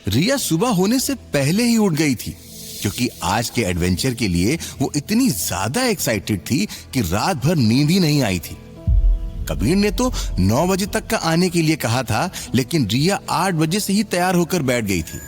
रिया सुबह होने से पहले ही उठ गई थी, क्योंकि आज के एडवेंचर के लिए वो इतनी ज्यादा एक्साइटेड थी कि रात भर नींद ही नहीं आई थी। कबीर ने तो 9 बजे तक का आने के लिए कहा था, लेकिन रिया 8 बजे से ही तैयार होकर बैठ गई थी।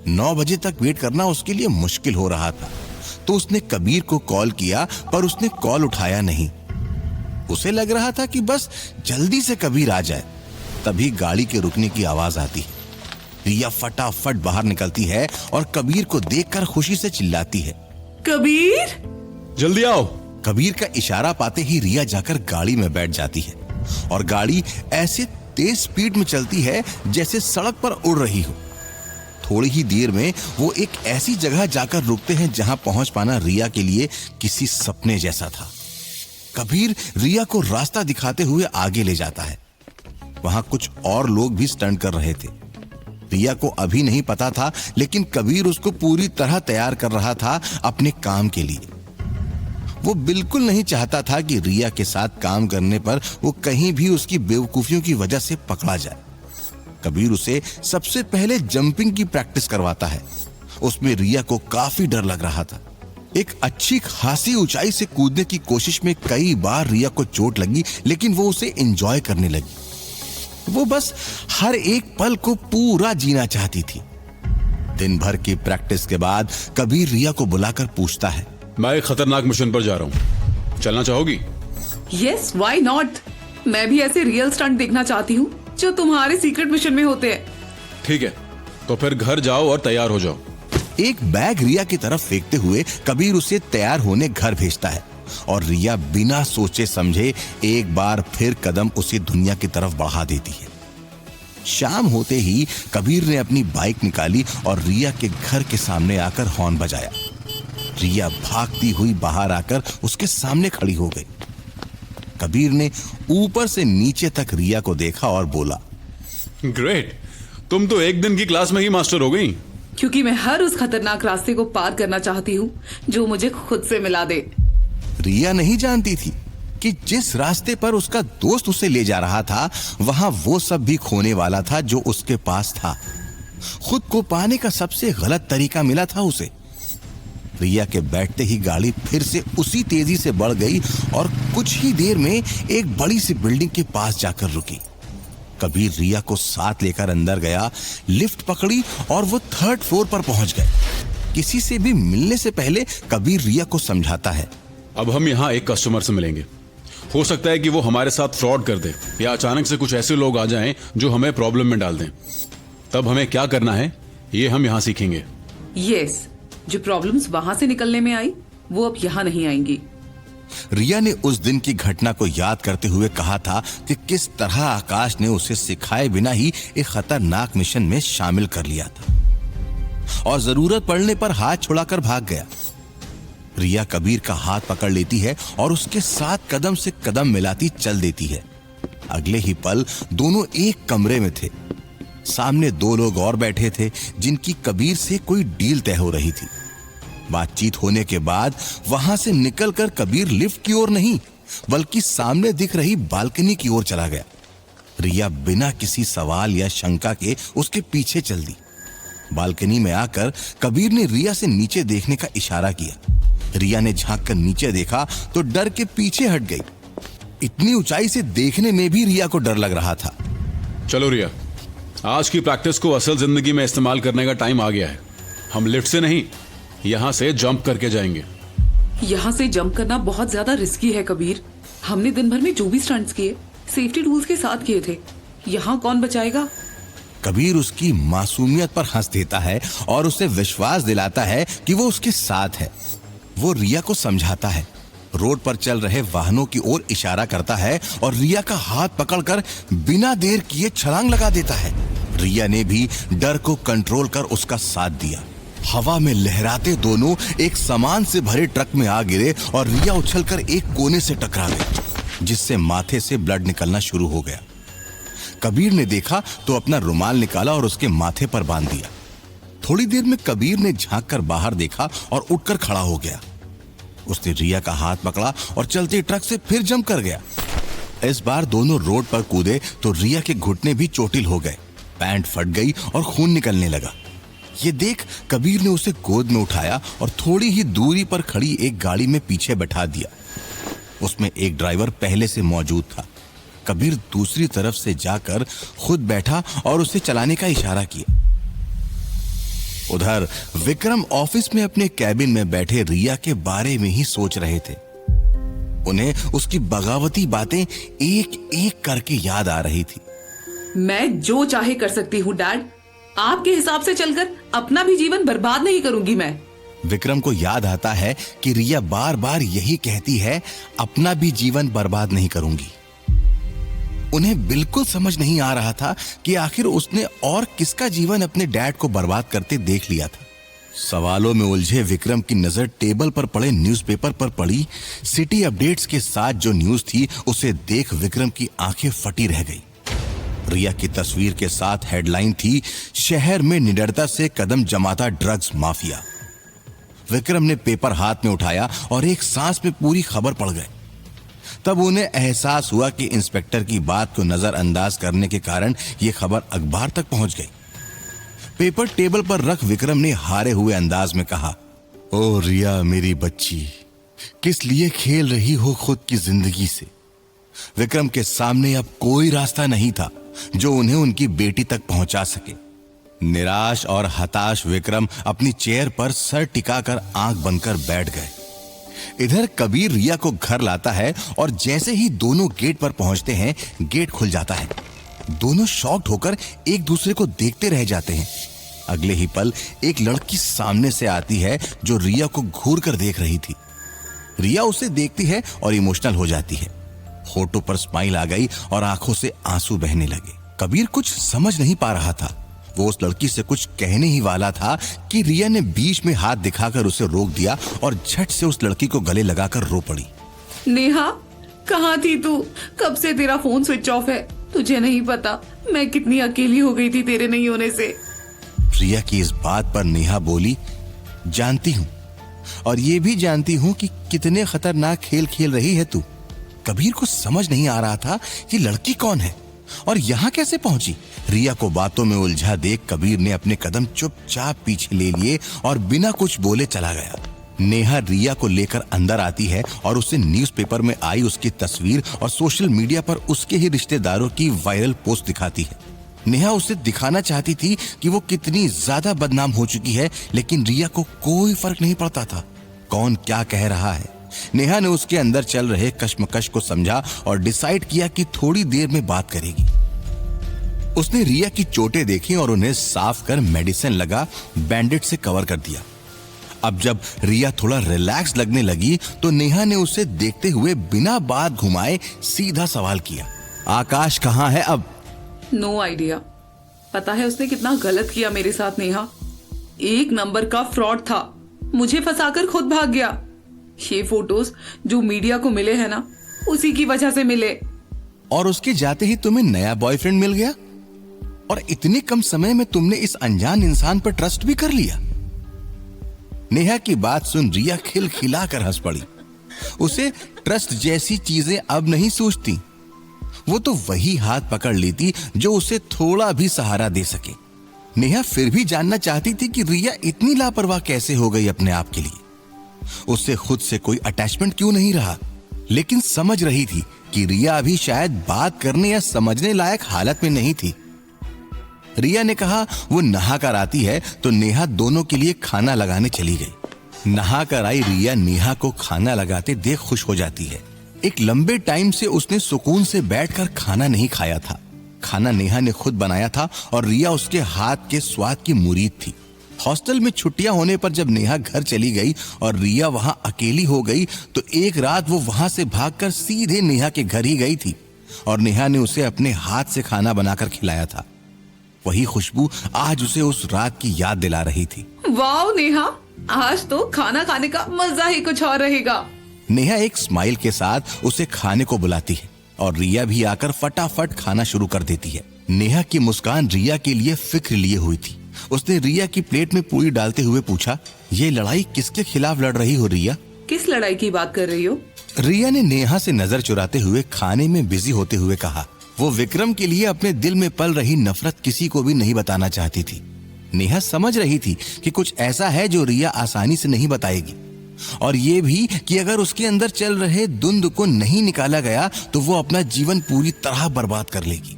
9 बजे तक वेट करना उसके लिए मुश्किल हो रहा था, तो उसने कबीर को कॉल किया, पर उसने कॉल उठाया नहीं। उसे लग रहा था कि बस जल्दी से कबीर आ जाए। तभी गाड़ी के रुकने की आवाज आती है। रिया फटाफट बाहर निकलती है और कबीर को देखकर खुशी से चिल्लाती है, कबीर, जल्दी आओ। कबीर का इशारा पाते ही रिया जाकर गाड़ी में बैठ जाती है और गाड़ी ऐसे तेज स्पीड में चलती है जैसे सड़क पर उड़ रही हो। थोड़ी ही देर में वो एक ऐसी जगह जाकर रुकते हैं जहां पहुंच पाना रिया के लिए किसी सपने जैसा था। कबीर रिया को रास्ता दिखाते हुए आगे ले जाता है। वहां कुछ और लोग भी स्टंट कर रहे थे। रिया को अभी नहीं पता था, लेकिन कबीर उसको पूरी तरह तैयार कर रहा था अपने काम के लिए। वो बिल्कुल नहीं चाहता था कि रिया के साथ काम करने पर वो कहीं भी उसकी बेवकूफियों की वजह से पकड़ा जाए। कबीर उसे सबसे पहले जंपिंग की प्रैक्टिस करवाता है। उसमें रिया को काफी डर लग रहा था। एक अच्छी खासी ऊंचाई से कूदने की कोशिश में कई बार रिया को चोट लगी, लेकिन वो उसे एंजॉय करने लगी। वो बस हर एक पल को पूरा जीना चाहती थी। दिन भर की प्रैक्टिस के बाद कबीर रिया को बुलाकर पूछता है, मैं एक खतरनाक मिशन पर जा रहा हूँ, चलना चाहोगी? Yes, why not. मैं भी ऐसे रियल स्टंट देखना चाहती हूँ जो तुम्हारे सीक्रेट मिशन में होते हैं। ठीक है, तो फिर घर जाओ और तैयार हो जाओ। एक बैग रिया की तरफ फेंकते हुए कबीर उसे तैयार होने घर भेजता है और रिया बिना सोचे समझे एक बार फिर कदम उसी दुनिया की तरफ बढ़ा देती है। शाम होते ही कबीर ने अपनी बाइक निकाली और रिया के घर के सामने आकर हॉर्न बजाया। रिया भागती हुई बाहर आकर उसके सामने खड़ी हो गई। कबीर ने ऊपर से नीचे तक रिया को देखा और बोला, ग्रेट, तुम तो एक दिन की क्लास में ही मास्टर हो गई। क्योंकि मैं हर उस खतरनाक रास्ते को पार करना चाहती हूँ जो मुझे खुद से मिला दे। रिया नहीं जानती थी कि जिस रास्ते पर उसका दोस्त उसे ले जा रहा था, वहां वो सब भी खोने वाला था जो उसके पास था। खुद को पाने का सबसे गलत तरीका मिला था उसे। रिया के बैठते ही गाड़ी फिर से उसी तेजी से बढ़ गई और कुछ ही देर में एक बड़ी सी बिल्डिंग के पास जाकर रुकी। कबीर रिया को साथ लेकर अंदर गया, लिफ्ट पकड़ी और वो 3rd फ्लोर पर पहुंच गए। किसी से भी मिलने से पहले कबीर रिया को समझाता है, अब हम यहाँ एक कस्टमर से मिलेंगे। हो सकता है कि वो हमारे साथ फ्रॉड कर दे या अचानक से कुछ ऐसे लोग आ जाएं जो हमें प्रॉब्लम में डाल दें। तब हमें क्या करना है ये हम यहाँ सीखेंगे। यस, जो प्रॉब्लम्स वहां से निकलने में आई वो अब यहाँ नहीं आएंगी। रिया ने उस दिन की घटना को याद करते हुए कहा था कि किस तरह आकाश ने उसे सिखाए बिना ही एक खतरनाक मिशन में शामिल कर लिया था और जरूरत पड़ने पर हाथ छुड़ाकर भाग गया। रिया कबीर का हाथ पकड़ लेती है और उसके साथ कदम से कदम मिलाती चल देती है। अगले ही पल दोनों एक कमरे में थे। सामने 2 लोग और बैठे थे जिनकी कबीर से कोई डील तय हो रही थी। बातचीत होने के बाद वहां से निकलकर कबीर लिफ्ट की ओर नहीं बल्कि सामने दिख रही बालकनी की ओर चला गया। रिया बिना किसी सवाल या शंका के उसके पीछे चल दी। बालकनी में आकर कबीर ने रिया से नीचे देखने का इशारा किया। रिया ने झांक कर नीचे देखा तो डर के पीछे हट गई। इतनी ऊंचाई से देखने में भी रिया को डर लग रहा था। चलो रिया, आज की प्रैक्टिस को असल जिंदगी में इस्तेमाल करने का टाइम आ गया है। हम लिफ्ट से नहीं, यहाँ से जंप करके जाएंगे। यहाँ से जंप करना बहुत ज्यादा रिस्की है कबीर। हमने दिन भर में जो भी स्टंट्स किए सेफ्टी टूल्स के साथ किए थे। यहाँ कौन बचाएगा? कबीर उसकी मासूमियत पर हंस देता है और उसे विश्वास दिलाता है कि वो उसके साथ है। वो रिया को समझाता है, रोड पर चल रहे वाहनों की ओर इशारा करता है और रिया का हाथ पकड़कर बिना देर किए छलांग लगा देता है। रिया ने भी डर को कंट्रोल कर उसका साथ दिया। हवा में लहराते दोनों एक सामान से भरे ट्रक में आ गिरे और रिया उछलकर एक कोने से टकरा गई, जिससे माथे से ब्लड निकलना शुरू हो गया। कबीर ने देखा तो अपना रुमाल निकाला और उसके माथे पर बांध दिया। थोड़ी देर में कबीर ने झांक कर बाहर देखा और उठकर खड़ा हो गया। उसने रिया का हाथ पकड़ा और चलते ट्रक से फिर जंप कर गया। इस बार दोनों रोड पर कूदे तो रिया के घुटने भी चोटिल हो गए। पैंट फट गई और खून निकलने लगा। ये देख कबीर ने उसे गोद में उठाया और थोड़ी ही दूरी पर खड़ी एक गाड़ी में पीछे बैठा दिया। उसमें एक ड्राइवर पहले से मौजूद था। कबीर दूसरी तरफ से जाकर खुद बैठा और उसे चलाने का इशारा किया। उधर विक्रम ऑफिस में अपने कैबिन में बैठे रिया के बारे में ही सोच रहे थे। उन्हें उसकी बगावती बातें एक एक करके याद आ रही थी। मैं जो चाहे कर सकती हूँ डैड, आपके हिसाब से चलकर अपना भी जीवन बर्बाद नहीं करूंगी मैं। विक्रम को याद आता है कि रिया बार बार यही कहती है, अपना भी जीवन बर्बाद नहीं करूंगी। उन्हें बिल्कुल समझ नहीं आ रहा था कि आखिर उसने और किसका जीवन अपने डैड को बर्बाद करते देख लिया था। सवालों में उलझे विक्रम की नजर टेबल पर पड़े न्यूज़पेपर पर पड़ी। सिटी अपडेट्स के साथ जो न्यूज थी उसे देख विक्रम की आंखें फटी रह गई। रिया की तस्वीर के साथ हेडलाइन थी, शहर में निडरता से कदम जमाता ड्रग्स माफिया। विक्रम ने पेपर हाथ में उठाया और एक सांस में पूरी खबर पढ़ गए। तब उन्हें एहसास हुआ कि इंस्पेक्टर की बात को नजरअंदाज करने के कारण यह खबर अखबार तक पहुंच गई। पेपर टेबल पर रख विक्रम ने हारे हुए अंदाज में कहा, ओ रिया मेरी बच्ची, किस लिए खेल रही हो खुद की जिंदगी से। विक्रम के सामने अब कोई रास्ता नहीं था जो उन्हें उनकी बेटी तक पहुंचा सके। निराश और हताश विक्रम अपनी चेयर पर सर टिकाकर आंख बंद कर बैठ गए। इधर कबीर रिया को घर लाता है और जैसे ही दोनों गेट पर पहुंचते हैं, गेट खुल जाता है। दोनों शॉक्ड होकर एक दूसरे को देखते रह जाते हैं। अगले ही पल एक लड़की सामने से आती है जो रिया को घूर कर देख रही थी। रिया उसे देखती है और इमोशनल हो जाती है। होठों पर स्माइल आ गई और आंखों से आंसू बहने लगे। कबीर कुछ समझ नहीं पा रहा था। वो उस लड़की से कुछ कहने ही वाला था कि रिया ने बीच में हाथ दिखाकर उसे रोक दिया और झट से उस लड़की को गले लगाकर रो पड़ी। नेहा, कहाँ थी तू? कब से तेरा फोन स्विच ऑफ है? तुझे नहीं पता मैं कितनी अकेली हो गई थी तेरे नहीं होने से। रिया की इस बात पर नेहा बोली, जानती हूं, और ये भी जानती हूं कि कितने खतरनाक खेल खेल रही है तू। कबीर को समझ नहीं आ रहा था कि लड़की कौन है और यहां कैसे पहुंची। रिया को बातों में उलझा देख कबीर ने अपने कदम चुपचाप पीछे ले लिए और बिना कुछ बोले चला गया। नेहा रिया को लेकर अंदर आती है और उसे न्यूज़पेपर में आई उसकी तस्वीर और सोशल मीडिया पर उसके ही रिश्तेदारों की वायरल पोस्ट दिखाती है। नेहा उसे दिखाना चाहती थी कि वो कितनी ज्यादा बदनाम हो चुकी है, लेकिन रिया को कोई फर्क नहीं पड़ता था कौन क्या कह रहा है। नेहा ने उसके अंदर चल रहे कश्मकश को समझा और डिसाइड किया कि थोड़ी देर में बात करेगी। उसने रिया की चोटें देखी और उन्हें साफ कर मेडिसिन लगा बैंडेज से कवर कर दिया। अब जब रिया थोड़ा रिलैक्स लगने लगी तो नेहा ने उसे देखते हुए बिना बात घुमाए सीधा सवाल किया, आकाश कहाँ है अब? No idea. पता है उसने कितना गलत किया मेरे साथ नेहा। एक नंबर का फ्रॉड था, मुझे फंसाकर खुद भाग गया। ये फोटोज जो मीडिया को मिले हैं ना, उसी की वजह से मिले। और उसके जाते ही तुम्हें नया बॉयफ्रेंड मिल गया और इतने कम समय में तुमने इस अनजान इंसान पर ट्रस्ट भी कर लिया। नेहा की बात सुन रिया खिलखिलाकर हंस पड़ी। उसे ट्रस्ट जैसी चीजें अब नहीं सोचती। वो तो वही हाथ पकड़ लेती जो उसे थोड़ा भी सहारा दे सके। नेहा फिर भी जानना चाहती थी कि रिया इतनी लापरवाह कैसे हो गई अपने आप के लिए। उससे खुद से कोई अटैचमेंट क्यों नहीं रहा, लेकिन समझ रही थी कि रिया अभी शायद बात करने या समझने लायक हालत में नहीं थी। रिया ने कहा वो नहा कर आती है तो नेहा दोनों के लिए खाना लगाने चली गई। नहा कर आई रिया नेहा को खाना लगाते देख खुश हो जाती है। एक लंबे टाइम से उसने सुकून से बैठकर खाना नहीं खाया था। खाना नेहा ने खुद बनाया था और रिया उसके हाथ के स्वाद की मुरीद थी। हॉस्टल में छुट्टियां होने पर जब नेहा घर चली गई और रिया वहां अकेली हो गई तो एक रात वो वहां से भागकर सीधे नेहा के घर ही गई थी और नेहा ने उसे अपने हाथ से खाना बनाकर खिलाया था। वही खुशबू आज उसे उस रात की याद दिला रही थी। वाह नेहा, आज तो खाना खाने का मजा ही कुछ और रहेगा। नेहा एक स्माइल के साथ उसे खाने को बुलाती है और रिया भी आकर फटाफट खाना शुरू कर देती है। नेहा की मुस्कान रिया के लिए फिक्र लिए हुई थी। उसने रिया की प्लेट में पूरी डालते हुए पूछा, ये लड़ाई किसके खिलाफ लड़ रही हो रिया? किस लड़ाई की बात कर रही हो? रिया ने नेहा से नजर चुराते हुए खाने में बिजी होते हुए कहा, वो विक्रम के लिए अपने दिल में पल रही नफरत किसी को भी नहीं बताना चाहती थी। नेहा समझ रही थी कि कुछ ऐसा है जो रिया आसानी से नहीं बताएगी, और ये भी कि अगर उसके अंदर चल रहे द्वंद्व को नहीं निकाला गया तो वो अपना जीवन पूरी तरह बर्बाद कर लेगी।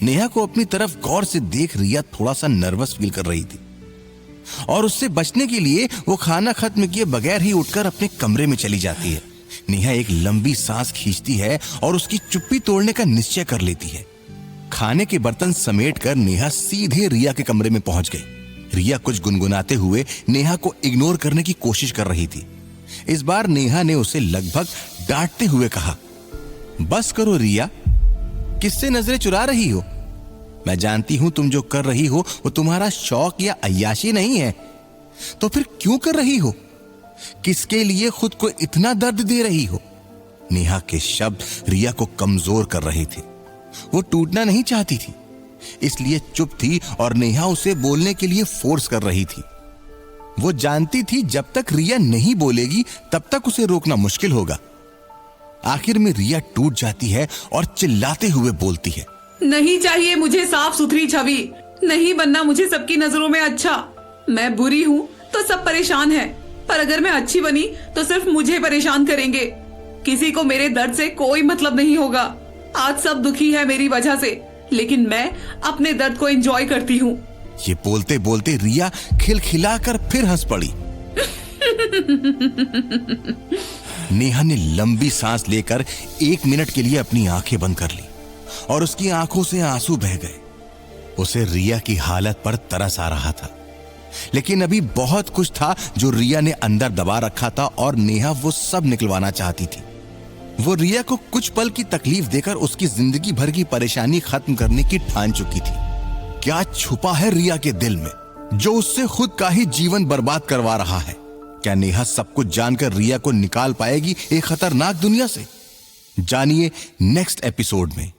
नेहा को अपनी तरफ गौर से देख रिया थोड़ा सा नर्वस फील कर रही थी, और उससे बचने के लिए वो खाना खत्म किए बगैर ही उठकर अपने कमरे में चली जाती है। नेहा एक लंबी सांस खींचती है और उसकी चुप्पी तोड़ने का निश्चय कर लेती है। खाने के बर्तन समेटकर नेहा सीधे रिया के कमरे में पहुंच गई। रिया कुछ गुनगुनाते हुए नेहा को इग्नोर करने की कोशिश कर रही थी। इस बार नेहा ने उसे लगभग डांटते हुए कहा, बस करो रिया, किससे नजरें चुरा रही हो? मैं जानती हूं तुम जो कर रही हो वो तुम्हारा शौक या अय्याशी नहीं है, तो फिर क्यों कर रही हो? किसके लिए खुद को इतना दर्द दे रही हो? नेहा के शब्द रिया को कमजोर कर रहे थे। वो टूटना नहीं चाहती थी, इसलिए चुप थी और नेहा उसे बोलने के लिए फोर्स कर रही थी। वो जानती थी जब तक रिया नहीं बोलेगी तब तक उसे रोकना मुश्किल होगा। आखिर में रिया टूट जाती है और चिल्लाते हुए बोलती है, नहीं चाहिए मुझे साफ सुथरी छवि, नहीं बनना मुझे सबकी नजरों में अच्छा। मैं बुरी हूँ तो सब परेशान है, पर अगर मैं अच्छी बनी तो सिर्फ मुझे परेशान करेंगे। किसी को मेरे दर्द से कोई मतलब नहीं होगा। आज सब दुखी है मेरी वजह से, लेकिन मैं अपने दर्द को एंजॉय करती हूँ। ये बोलते बोलते रिया खिलखिलाकर फिर हंस पड़ी। नेहा ने लंबी सांस लेकर 1 मिनट के लिए अपनी आंखें बंद कर ली और उसकी आंखों से आंसू बह गए। उसे रिया की हालत पर तरस आ रहा था, लेकिन अभी बहुत कुछ था जो रिया ने अंदर दबा रखा था और नेहा वो सब निकलवाना चाहती थी। वो रिया को कुछ पल की तकलीफ देकर उसकी जिंदगी भर की परेशानी खत्म करने की ठान चुकी थी। क्या छुपा है रिया के दिल में जो उससे खुद का ही जीवन बर्बाद करवा रहा है? क्या नेहा सब कुछ जानकर रिया को निकाल पाएगी एक खतरनाक दुनिया से? जानिए नेक्स्ट एपिसोड में।